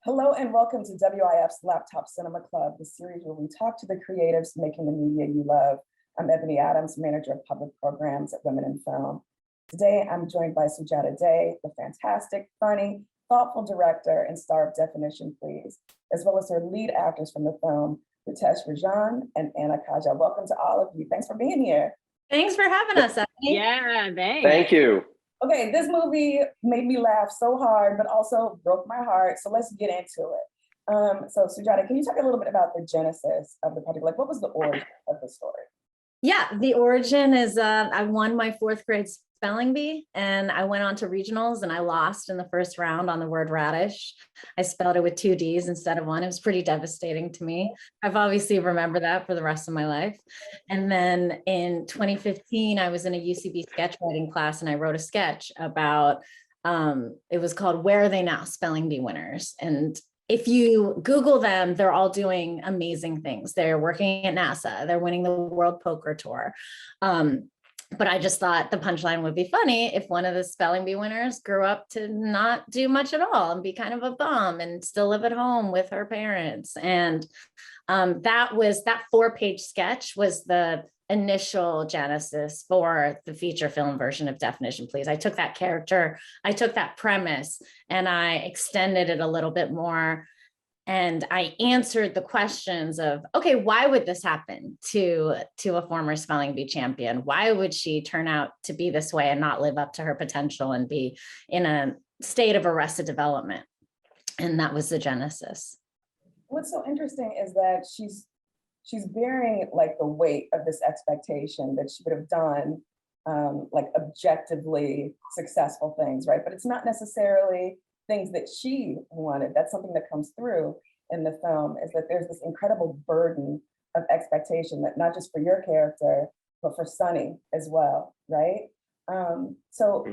Hello and welcome to WIF's Laptop Cinema Club, the series where we talk to the creatives making the media you love. I'm Ebony Adams, Manager of Public Programs at Women in Film. Today, I'm joined by Sujata Day, the fantastic, funny, thoughtful director and star of Definition Please, as well as her lead actors from the film, Ritesh Rajan and Anna Khaja. Welcome to all of you. Thanks for being here. Thanks for having us, Ebony. Yeah, thanks. Thank you. Okay, this movie made me laugh so hard, but also broke my heart. So let's get into it. So Sujata, can you talk a little bit about the genesis of the project? Like, what was the origin of the story? Yeah, the origin is I won my fourth grade spelling bee and I went on to regionals and I lost in the first round on the word radish. I spelled it with 2 D's instead of 1. It was pretty devastating to me. I've obviously remembered that for the rest of my life. And then in 2015, I was in a UCB sketch writing class and I wrote a sketch about, it was called Where Are They Now? Spelling Bee Winners. And if you Google them, they're all doing amazing things. They're working at NASA. They're winning the World Poker Tour. But I just thought the punchline would be funny if one of the spelling bee winners grew up to not do much at all and be kind of a bum and still live at home with her parents. And that 4-page sketch was the initial genesis for the feature film version of Definition Please. I took that character, I took that premise, and I extended it a little bit more. And I answered the questions of, okay, why would this happen to a former spelling bee champion? Why would she turn out to be this way and not live up to her potential and be in a state of arrested development? And that was the genesis. What's so interesting is that she's bearing like the weight of this expectation that she would have done like objectively successful things, right? But it's not necessarily things that she wanted. That's something that comes through in the film, is that there's this incredible burden of expectation that not just for your character, but for Sunny as well, right? So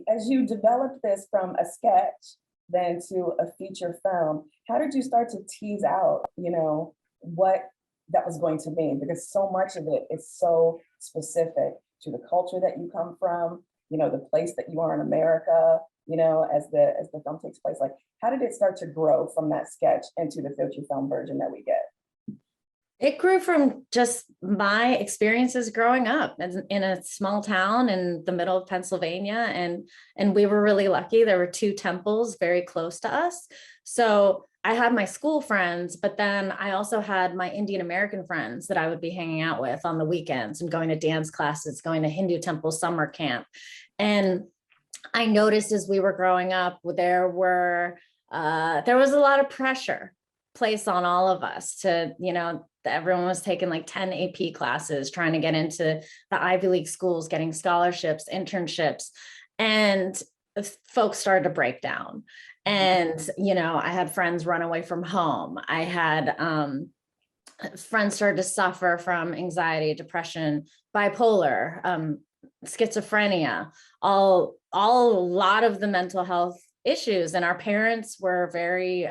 as you developed this from a sketch then to a feature film, how did you start to tease out, what that was going to mean? Because so much of it is so specific to the culture that you come from, the place that you are in America, as the film takes place. Like, how did it start to grow from that sketch into the feature film version that we get? It grew from just my experiences growing up in a small town in the middle of Pennsylvania. And we were really lucky. There were 2 temples very close to us. So I had my school friends, but then I also had my Indian American friends that I would be hanging out with on the weekends and going to dance classes, going to Hindu temple summer camp. And I noticed as we were growing up, there was a lot of pressure placed on all of us to, everyone was taking like 10 AP classes, trying to get into the Ivy League schools, getting scholarships, internships, and folks started to break down. And, I had friends run away from home. I had friends started to suffer from anxiety, depression, bipolar, schizophrenia, a lot of the mental health issues. And our parents were very,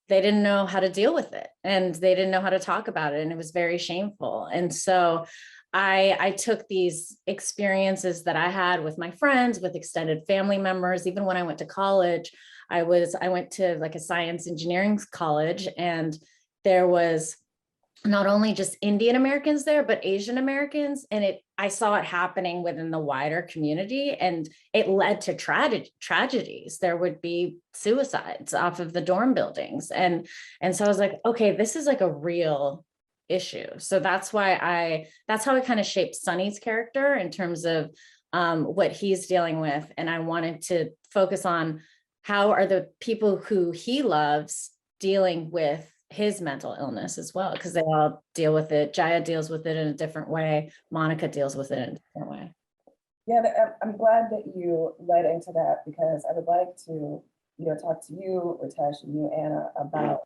they didn't know how to deal with it and they didn't know how to talk about it. And it was very shameful. And so I took these experiences that I had with my friends, with extended family members. Even when I went to college, I went to like a science engineering college, and there was not only just Indian Americans there, but Asian Americans. And I saw it happening within the wider community, and it led to tragedies. There would be suicides off of the dorm buildings. And so I was like, okay, this is like a real issue. So that's how I kind of shaped Sunny's character in terms of what he's dealing with. And I wanted to focus on how are the people who he loves dealing with his mental illness as well, because they all deal with it. Jaya deals with it in a different way. Monica deals with it in a different way. Yeah, I'm glad that you led into that, because I would like to, talk to you, Ritesh, and you, Anna, about,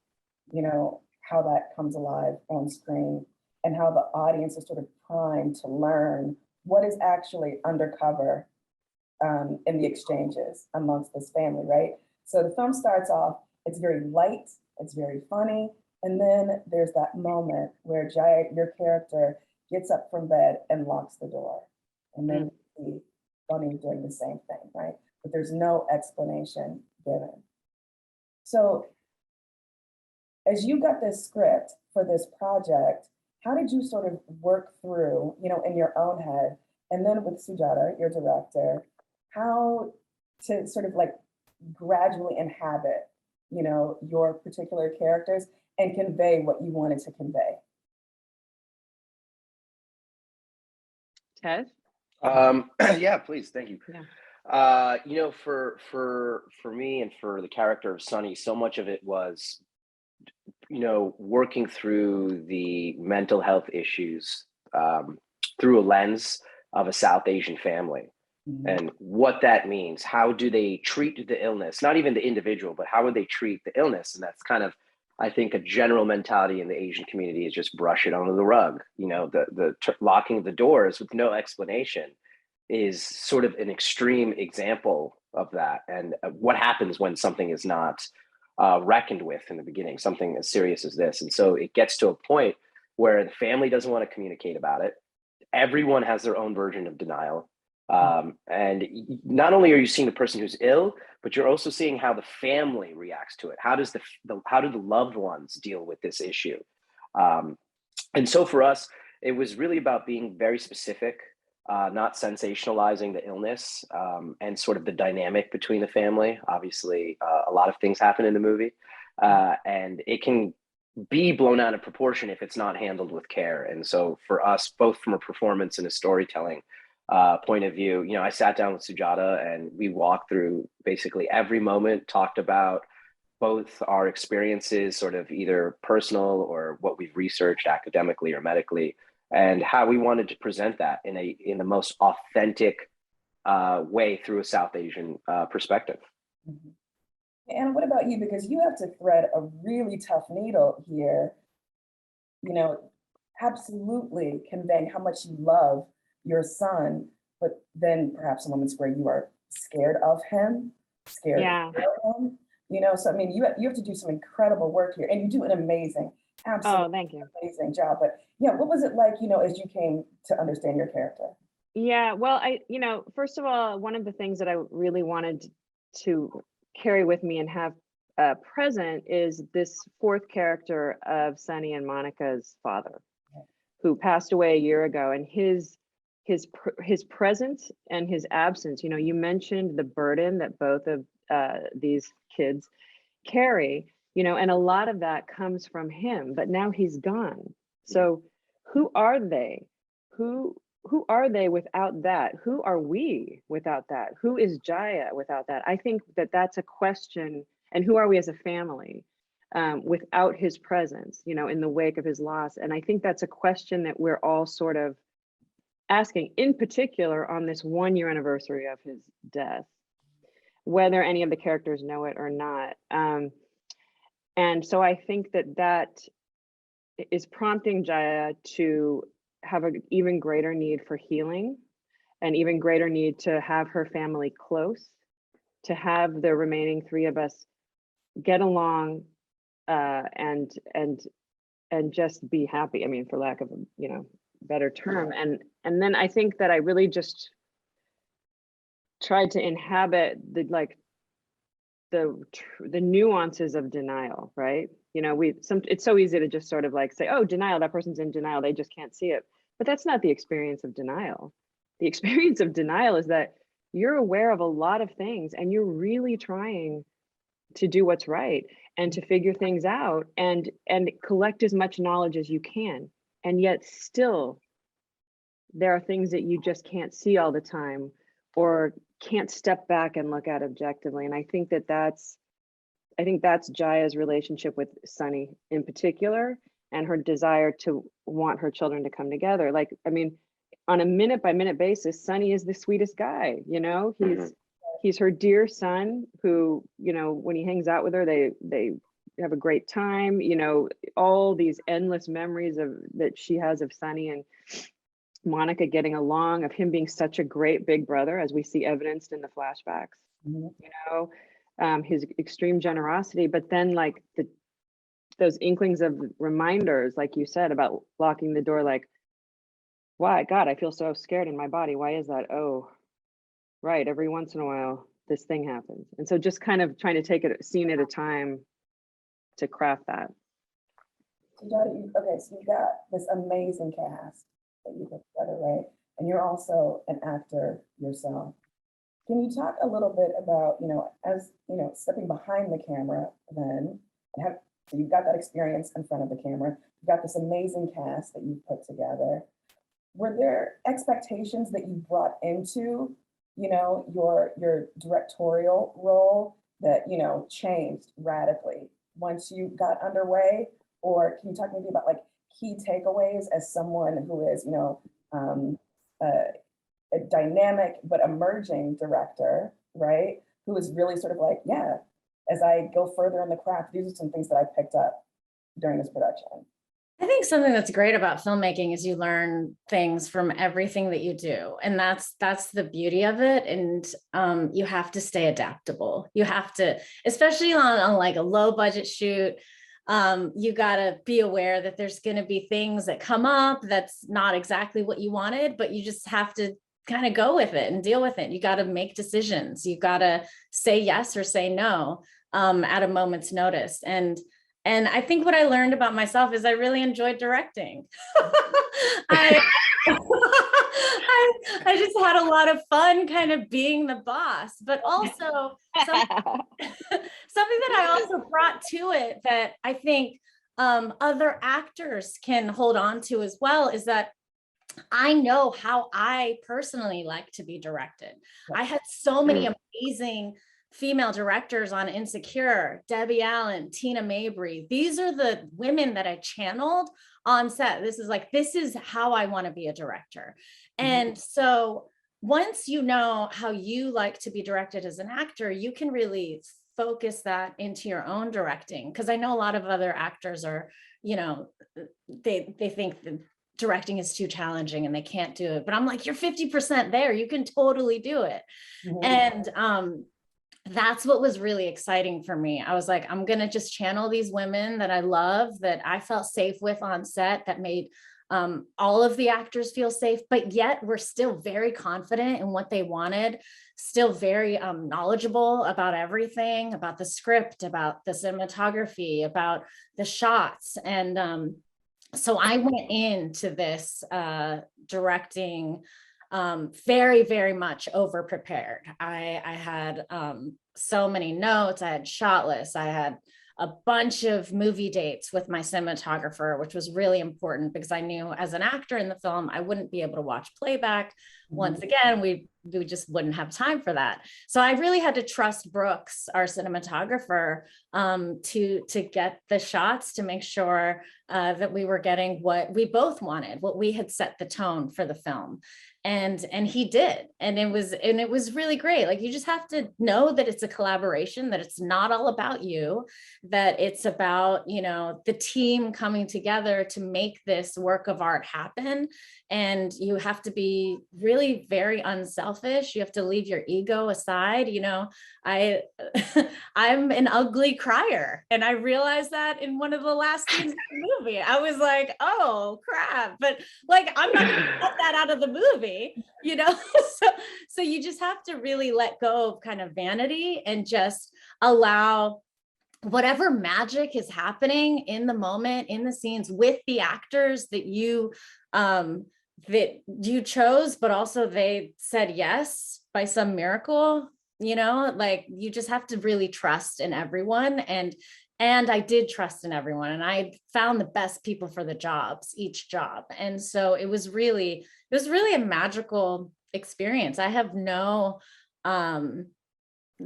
how that comes alive on screen and how the audience is sort of primed to learn what is actually undercover in the exchanges amongst this family, right? So the film starts off, it's very light, it's very funny. And then there's that moment where Jaya, your character, gets up from bed and locks the door. And then you see Bunny doing the same thing, right? But there's no explanation given. So as you got this script for this project, how did you sort of work through, in your own head, and then with Sujata, your director, how to sort of like gradually inhabit, your particular characters and convey what you wanted to convey? Ted? Yeah, please. Thank you. Yeah. For me and for the character of Sunny, so much of it was, working through the mental health issues through a lens of a South Asian family and what that means. How do they treat the illness? Not even the individual, but how would they treat the illness? And that's kind of, I think, a general mentality in the Asian community is just brush it under the rug. Locking the doors with no explanation is sort of an extreme example of that. And what happens when something is not reckoned with in the beginning, something as serious as this. And so it gets to a point where the family doesn't want to communicate about it. Everyone has their own version of denial. And not only are you seeing the person who's ill, but you're also seeing how the family reacts to it. How do the loved ones deal with this issue? And so for us, it was really about being very specific, not sensationalizing the illness, and sort of the dynamic between the family. Obviously, a lot of things happen in the movie, and it can be blown out of proportion if it's not handled with care. And so for us, both from a performance and a storytelling point of view, I sat down with Sujata and we walked through basically every moment, talked about both our experiences, sort of either personal or what we've researched academically or medically, and how we wanted to present that in the most authentic way through a South Asian perspective. Mhm. And what about you? Because you have to thread a really tough needle here, you know, absolutely conveying how much you love your son, but then perhaps in moments where you are scared of him, scared Yeah. for him, so I mean, you have to do some incredible work here, and you do an amazing, absolutely Oh, thank you. amazing job. But yeah, what was it like, as you came to understand your character? Yeah, well, first of all, one of the things that I really wanted to carry with me and have present is this fourth character of Sunny and Monica's father, who passed away a year ago, and his presence and his absence. You mentioned the burden that both of these kids carry, and a lot of that comes from him, but now he's gone. So who are they? Who are they without that? Who are we without that? Who is Jaya without that? I think that that's a question. And who are we as a family without his presence, in the wake of his loss? And I think that's a question that we're all sort of asking, in particular on this 1-year anniversary of his death, whether any of the characters know it or not. And so I think that is prompting Jaya to have an even greater need for healing, an even greater need to have her family close, to have the remaining 3 of us get along and just be happy. I mean, for lack of a better term. And then I think that I really just tried to inhabit the nuances of denial, right? It's so easy to just sort of like say, oh, denial, that person's in denial, they just can't see it. But that's not the experience of denial. The experience of denial is that you're aware of a lot of things and you're really trying to do what's right and to figure things out and collect as much knowledge as you can. And yet still, there are things that you just can't see all the time or can't step back and look at objectively. And I think that's Jaya's relationship with Sunny in particular, and her desire to want her children to come together. Like, I mean, on a minute by minute basis, Sunny is the sweetest guy, he's her dear son who, when he hangs out with her, they have a great time, all these endless memories that she has of Sunny and Monica getting along, of him being such a great big brother, as we see evidenced in the flashbacks, his extreme generosity, but then like those inklings of reminders, like you said, about locking the door, like, why, God, I feel so scared in my body. Why is that? Oh, right. Every once in a while, this thing happens. And so just kind of trying to take it a scene at a time to craft that. Sujata, okay, so you've got this amazing cast that you put together, right? And you're also an actor yourself. Can you talk a little bit about, as, stepping behind the camera then, so you've got that experience in front of the camera, you've got this amazing cast that you've put together. Were there expectations that you brought into, your directorial role that, changed radically once you got underway? Or can you talk maybe about like key takeaways as someone who is, a dynamic but emerging director, right? Who is really sort of like, yeah, as I go further in the craft, these are some things that I picked up during this production. I think something that's great about filmmaking is you learn things from everything that you do. And that's the beauty of it. And you have to stay adaptable. You have to, especially on like a low budget shoot, you gotta be aware that there's gonna be things that come up that's not exactly what you wanted, but you just have to kind of go with it and deal with it. You got to make decisions. You got to say yes or say no at a moment's notice. And I think what I learned about myself is I really enjoyed directing. I just had a lot of fun kind of being the boss, but also something that I also brought to it that I think other actors can hold on to as well is that I know how I personally like to be directed. I had so many amazing female directors on Insecure, Debbie Allen, Tina Mabry. These are the women that I channeled on set. This is how I want to be a director. And so once you know how you like to be directed as an actor, you can really focus that into your own directing. Because I know a lot of other actors are, they think that directing is too challenging and they can't do it. But I'm like, you're 50% there. You can totally do it. And that's what was really exciting for me. I was like, I'm going to just channel these women that I love, that I felt safe with on set, that made all of the actors feel safe, but yet we're still very confident in what they wanted, still very knowledgeable about everything, about the script, about the cinematography, about the shots. And so I went into this directing very, very much over prepared. I had so many notes. I had shot lists. I had a bunch of movie dates with my cinematographer, which was really important because I knew as an actor in the film, I wouldn't be able to watch playback. Once again, we just wouldn't have time for that. So I really had to trust Brooks, our cinematographer, to get the shots, to make sure that we were getting what we both wanted, what we had set the tone for the film. And he did. And it was really great. Like, you just have to know that it's a collaboration, that it's not all about you, that it's about, the team coming together to make this work of art happen. And you have to be really very unselfish. You have to leave your ego aside. I'm an ugly crier. And I realized that in one of the last scenes of the movie. I was like, oh crap. But like, I'm not gonna cut that out of the movie, So you just have to really let go of kind of vanity and just allow whatever magic is happening in the moment, in the scenes with the actors that you chose, but also they said yes by some miracle, like you just have to really trust in everyone. And I did trust in everyone, and I found the best people for the jobs, each job. And so it was really a magical experience. I have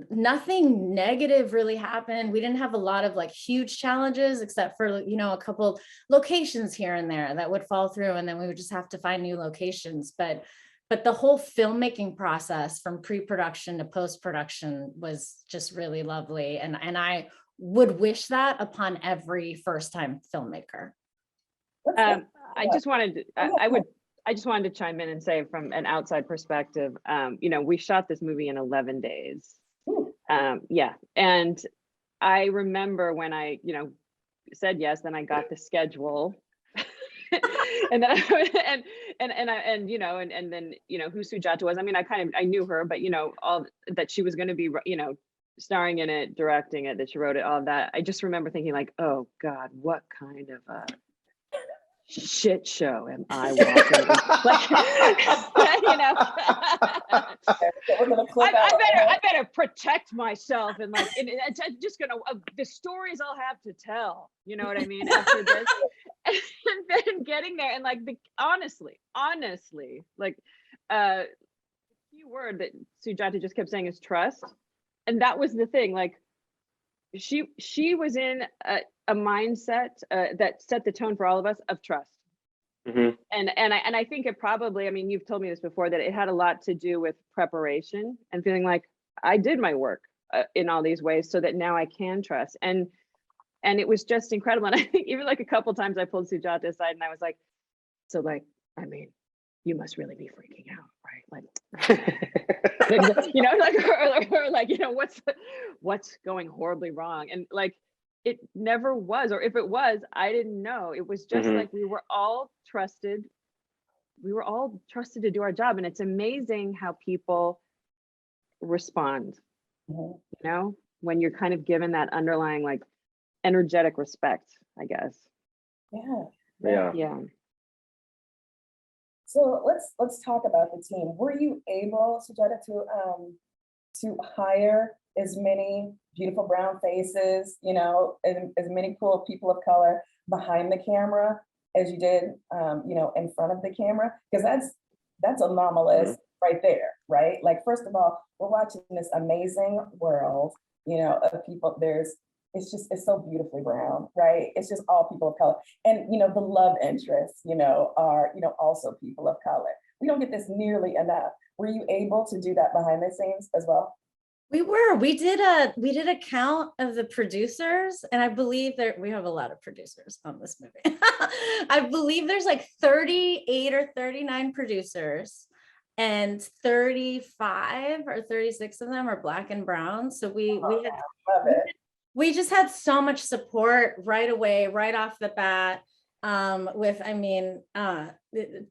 nothing negative really happened. We didn't have a lot of like huge challenges, except for, a couple locations here and there that would fall through, and then we would just have to find new locations. But the whole filmmaking process from pre-production to post-production was just really lovely. And I would wish that upon every first-time filmmaker. I just wanted to chime in and say, from an outside perspective, we shot this movie in 11 days. And I remember when I, said yes, then I got the schedule and then you know, and then, you know, who Sujata was. I mean, I knew her, but you know, all that she was going to be, you know, starring in it, directing it, that she wrote it, all of that. I just remember thinking like, oh God, what kind of a shit show am I walking in? Like, you know, We're gonna clip out. I better protect myself, and like, it's just gonna, the stories I'll have to tell, you know what I mean, after this. And then getting there and like, honestly, like, the key word that Sujata just kept saying is trust. And that was the thing, like, she was in a mindset that set the tone for all of us of trust. Mhm. And I think it probably, I mean, you've told me this before, that it had a lot to do with preparation and feeling like I did my work in all these ways, so that now I can trust. And it was just incredible. And I think even like a couple times I pulled Sujata aside and I was like, so like, I mean, you must really be freaking out, right? Like, you know, like, or like, you know, what's going horribly wrong? And like, it never was, or if it was, I didn't know. It was just like, we were all trusted to do our job. And it's amazing how people respond, you know, when you're kind of given that underlying like energetic respect, I guess. Yeah. So let's talk about the team. Were you able, Sujata, to hire as many beautiful brown faces, you know, and as many cool people of color behind the camera as you did, you know, in front of the camera? Because that's anomalous right there, right? Like, first of all, we're watching this amazing world, you know, of people. It's so beautifully brown, right? It's just all people of color. And, you know, the love interests, you know, are, you know, also people of color. We don't get this nearly enough. Were you able to do that behind the scenes as well? We did a count of the producers, and I believe we have a lot of producers on this movie. I believe there's like 38 or 39 producers, and 35 or 36 of them are Black and brown. So we just had so much support right away, right off the bat.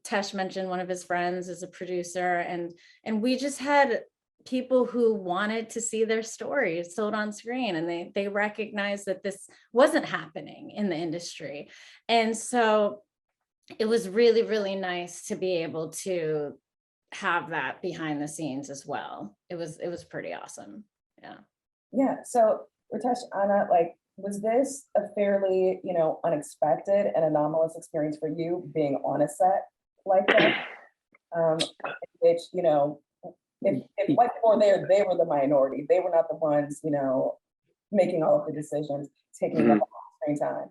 Tesh mentioned one of his friends is a producer, and we just had people who wanted to see their stories told on screen, and they recognized that this wasn't happening in the industry. And so it was really, really nice to be able to have that behind the scenes as well. It was pretty awesome. Yeah. So Ritesh, Anna, like, was this a fairly, you know, unexpected and anomalous experience for you being on a set like that? Which, you know, if white people were there, they were the minority. They were not the ones, you know, making all of the decisions, taking up screen time.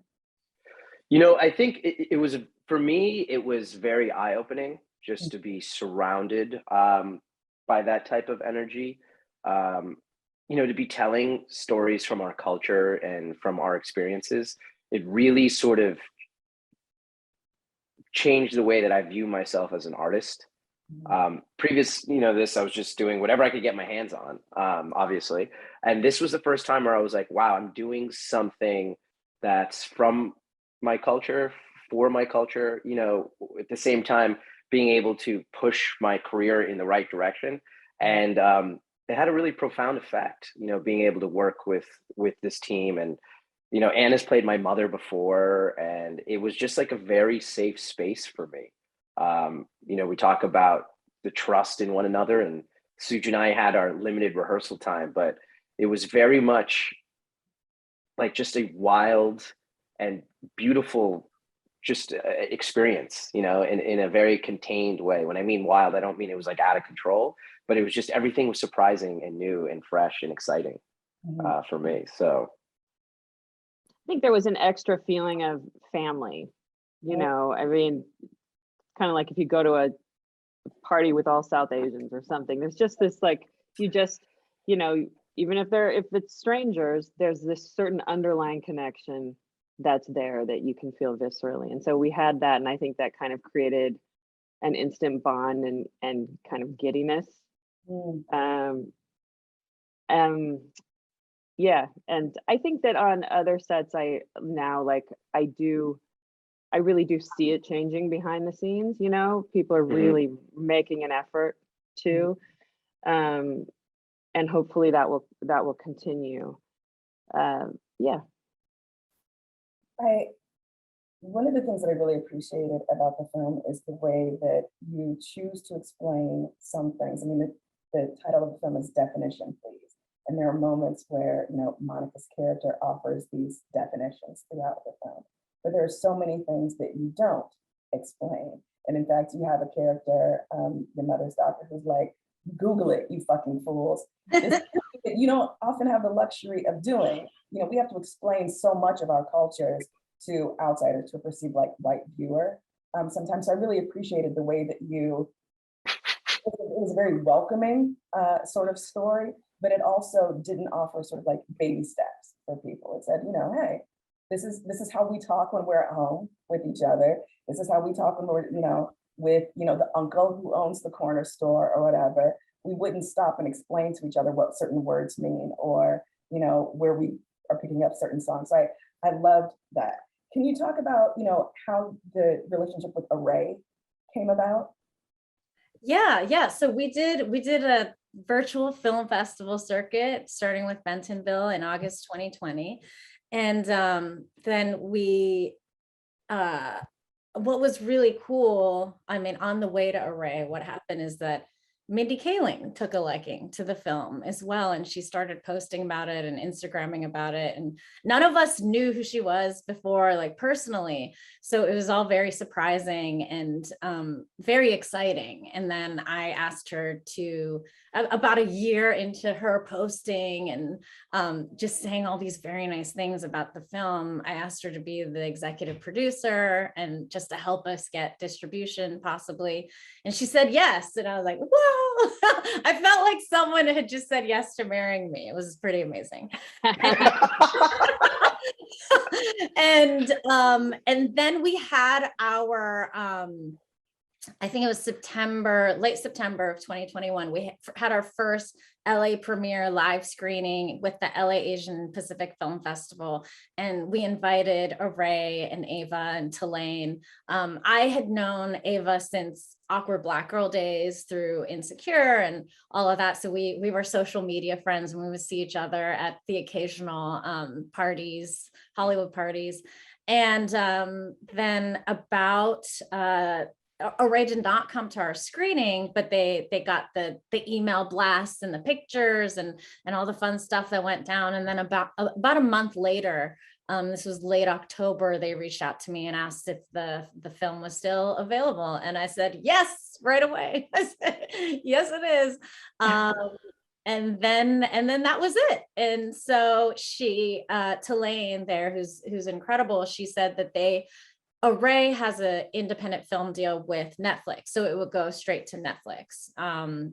You know, I think it was, for me, it was very eye-opening just to be surrounded by that type of energy. You know, to be telling stories from our culture and from our experiences, it really sort of changed the way that I view myself as an artist. Previous, you know, I was just doing whatever I could get my hands on, obviously. And this was the first time where I was like, wow, I'm doing something that's from my culture, for my culture, you know, at the same time, being able to push my career in the right direction. And it had a really profound effect, you know, being able to work with this team. And, you know, Anna's played my mother before, and it was just like a very safe space for me. You know, we talk about the trust in one another, and Suj and I had our limited rehearsal time, but it was very much like just a wild and beautiful just experience, you know, in a very contained way. When I mean wild, I don't mean it was like out of control, but it was just, everything was surprising and new and fresh and exciting for me. So I think there was an extra feeling of family, you know. I mean, kind of like if you go to a party with all South Asians or something, there's just this, like, you just, you know, even if it's strangers, there's this certain underlying connection that's there that you can feel viscerally. And so we had that, and I think that kind of created an instant bond and kind of giddiness. Yeah, and I think that on other sets, I do I really do see it changing behind the scenes, you know, people are really making an effort to, and hopefully that will continue. Yeah. One of the things that I really appreciated about the film is the way that you choose to explain some things. I mean, the title of the film is Definition, Please. And there are moments where, you know, Monica's character offers these definitions throughout the film. But there are so many things that you don't explain. And in fact, you have a character, your mother's doctor, who's like, Google it, you fucking fools. This that you don't often have the luxury of doing. You know, we have to explain so much of our cultures to outsiders, to a perceived like white viewer. Sometimes I really appreciated the way that it was a very welcoming sort of story, but it also didn't offer sort of like baby steps for people. It said, you know, hey, this is how we talk when we're at home with each other. This is how we talk when we're, you know, with, you know, the uncle who owns the corner store or whatever. We wouldn't stop and explain to each other what certain words mean, or, you know, where we are picking up certain songs. I loved that. Can you talk about, you know, how the relationship with Array came about? Yeah. So we did a virtual film festival circuit starting with Bentonville in August 2020. And then we what was really cool, I mean, on the way to Array, what happened is that Mindy Kaling took a liking to the film as well. And she started posting about it and Instagramming about it. And none of us knew who she was before, like personally. So it was all very surprising and very exciting. And then I asked her to, about a year into her posting and just saying all these very nice things about the film, I asked her to be the executive producer and just to help us get distribution possibly. And she said yes. And I was like, whoa. I felt like someone had just said yes to marrying me. It was pretty amazing. And then we had our I think it was late September of 2021. We had our first LA premiere live screening with the LA Asian Pacific Film Festival. And we invited Array and Ava and Tulane. I had known Ava since Awkward Black Girl days through Insecure and all of that. So we were social media friends and we would see each other at the occasional parties, Hollywood parties. And then about Array did not come to our screening, but they got the email blasts and the pictures and all the fun stuff that went down. And then about a month later, this was late October, they reached out to me and asked if the film was still available. And I said, yes, right away. I said, yes, it is. And then that was it. And so she, Tulane there, who's incredible, she said that Array has an independent film deal with Netflix, so it would go straight to Netflix.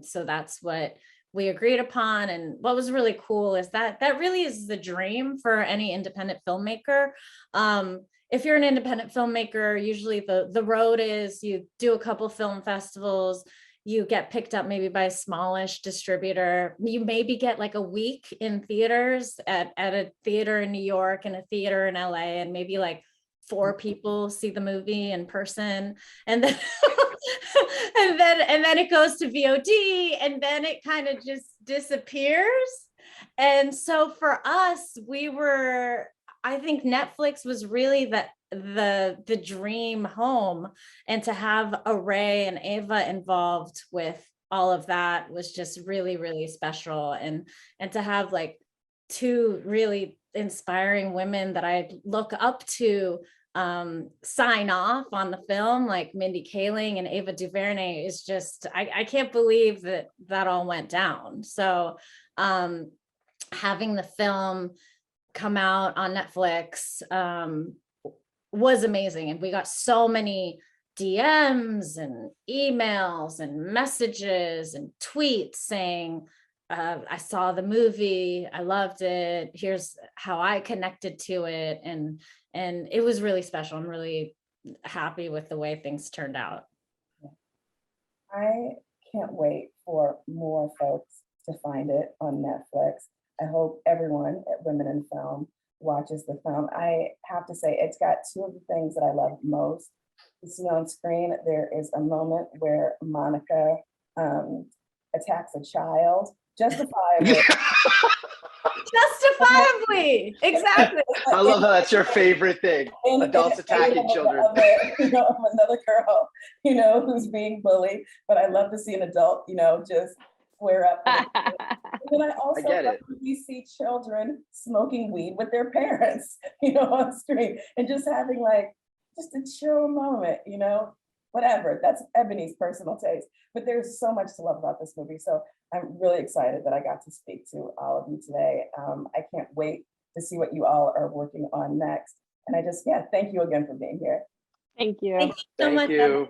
So that's what we agreed upon. And what was really cool is that really is the dream for any independent filmmaker. If you're an independent filmmaker, usually the road is you do a couple film festivals, you get picked up maybe by a smallish distributor. You maybe get like a week in theaters at a theater in New York and a theater in LA, and maybe like 4 people see the movie in person, and then and then it goes to VOD, and then it kind of just disappears. And so for us, I think Netflix was really the dream home, and to have Array and Ava involved with all of that was just really, really special. And to have like 2 really inspiring women that I look up to sign off on the film, like Mindy Kaling and Ava DuVernay, is just, I can't believe that all went down. So having the film come out on Netflix was amazing. And we got so many DMs and emails and messages and tweets saying, I saw the movie, I loved it, here's how I connected to it. And it was really special. I'm really happy with the way things turned out. I can't wait for more folks to find it on Netflix. I hope everyone at Women in Film watches the film. I have to say, it's got two of the things that I love most. You see on screen, there is a moment where Monica attacks a child, justifiably. Justifiably, exactly. I love how that's your favorite thing. Adults attacking children. You know, of another girl, you know, who's being bullied. But I love to see an adult, you know, just square up. And then I also get love it. when we see children smoking weed with their parents, you know, on screen, and just having like just a chill moment, you know, whatever. That's Ebony's personal taste. But there's so much to love about this movie. So I'm really excited that I got to speak to all of you today. I can't wait to see what you all are working on next. And I just, yeah, thank you again for being here. Thank you. Thank you so Thank much, you. Ebony.